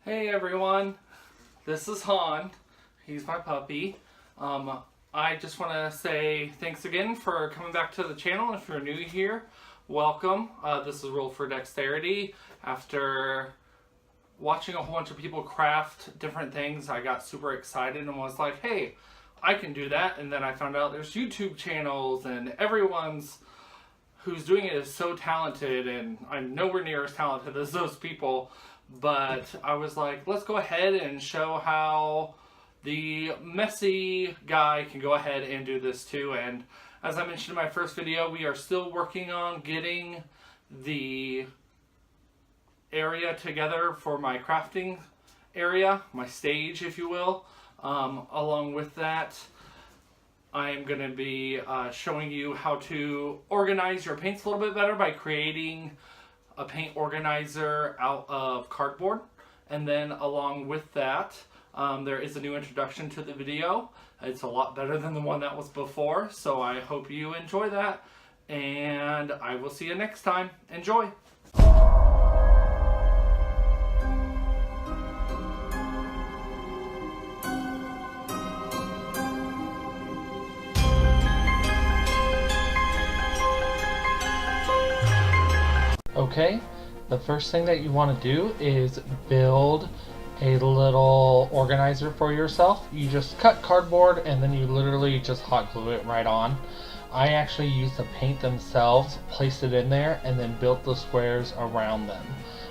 Hey everyone, this is Han. He's my puppy. I just want to say thanks again for coming back to the channel. If you're new here, welcome. This is Roll for Dexterity. After watching a whole bunch of people craft different things, I got super excited and was like, hey, I can do that. And then I found out there's YouTube channels and everyone's who's doing it is so talented, and I'm nowhere near as talented as those people. But I was like, let's go ahead and show how the messy guy can go ahead and do this too. And as I mentioned in my first video, we are still working on getting the area together for my crafting area, my stage, if you will. Along with that, I'm going to be showing you how to organize your paints a little bit better by creating a paint organizer out of cardboard. And then along with that, there is a new introduction to the video. It's a lot better than the one that was before, so I hope you enjoy that, and I will see you next time. Enjoy! Okay, the first thing that you want to do is build a little organizer for yourself. You just cut cardboard and then you literally just hot glue it right on. I actually used the paint themselves, placed it in there, and then built the squares around them.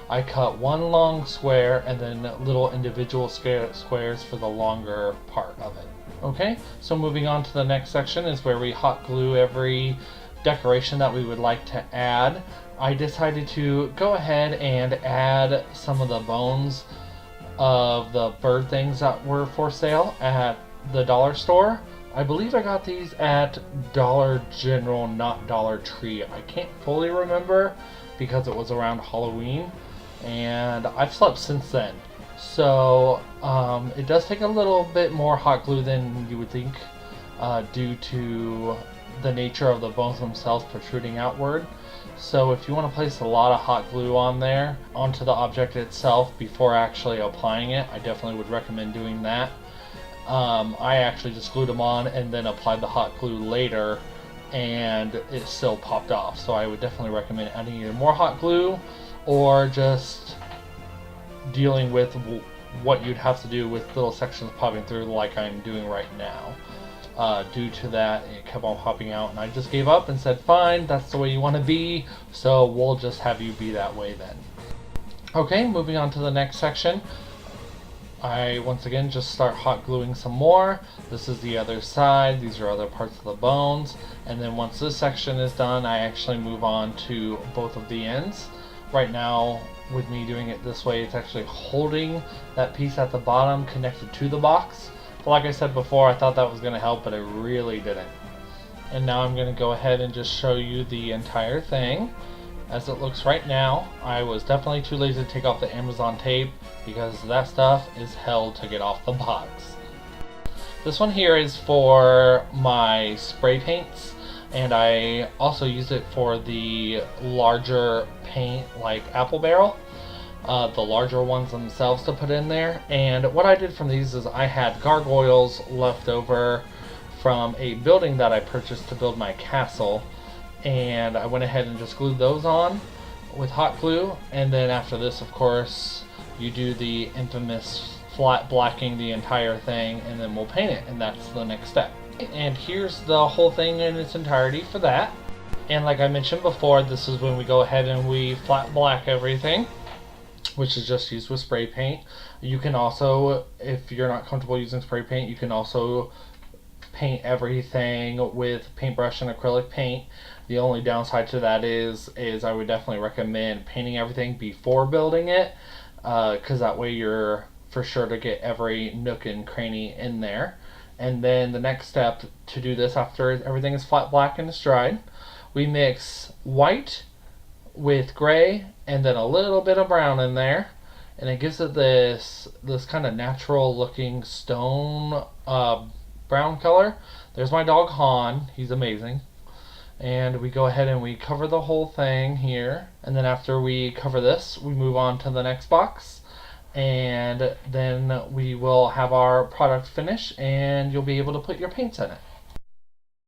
I cut one long square and then little individual squares for the longer part of it. Okay, so moving on to the next section is where we hot glue every decoration that we would like to add. I decided to go ahead and add some of the bones of the bird things that were for sale at the dollar store. I believe I got these at Dollar General, not Dollar Tree. I can't fully remember because it was around Halloween and I've slept since then. So it does take a little bit more hot glue than you would think due to the nature of the bones themselves protruding outward. So if you want to place a lot of hot glue on there onto the object itself before actually applying it, I definitely would recommend doing that. I actually just glued them on and then applied the hot glue later, and it still popped off. So I would definitely recommend adding either more hot glue or just dealing with what you'd have to do with little sections popping through like I'm doing right now. Due to that, it kept on popping out, and I just gave up and said, fine, that's the way you want to be, so we'll just have you be that way then. Okay, moving on to the next section. I once again just start hot gluing some more. This is the other side, these are other parts of the bones, and then once this section is done, I actually move on to both of the ends. Right now, with me doing it this way, it's actually holding that piece at the bottom connected to the box. Like I said before, I thought that was going to help, but it really didn't. And now I'm going to go ahead and just show you the entire thing as it looks right now. I was definitely too lazy to take off the Amazon tape because that stuff is hell to get off the box. This one here is for my spray paints, and I also use it for the larger paint like apple barrel. The larger ones themselves to put in there. And what I did from these is I had gargoyles left over from a building that I purchased to build my castle, and I went ahead and just glued those on with hot glue. And then after this, of course, you do the infamous flat blacking the entire thing, and then we'll paint it, and that's the next step. And here's the whole thing in its entirety for that. And like I mentioned before, this is when we go ahead and we flat black everything, which is just used with spray paint. You can also, if you're not comfortable using spray paint, you can also paint everything with paintbrush and acrylic paint. The only downside to that is I would definitely recommend painting everything before building it, because that way you're for sure to get every nook and cranny in there. And then the next step to do this after everything is flat black and it's dried, we mix white with gray and then a little bit of brown in there, and it gives it this kind of natural looking stone brown color. There's my dog Han, he's amazing. And we go ahead and we cover the whole thing here, and then after we cover this, we move on to the next box. and then we will have our product finished and you'll be able to put your paints in it.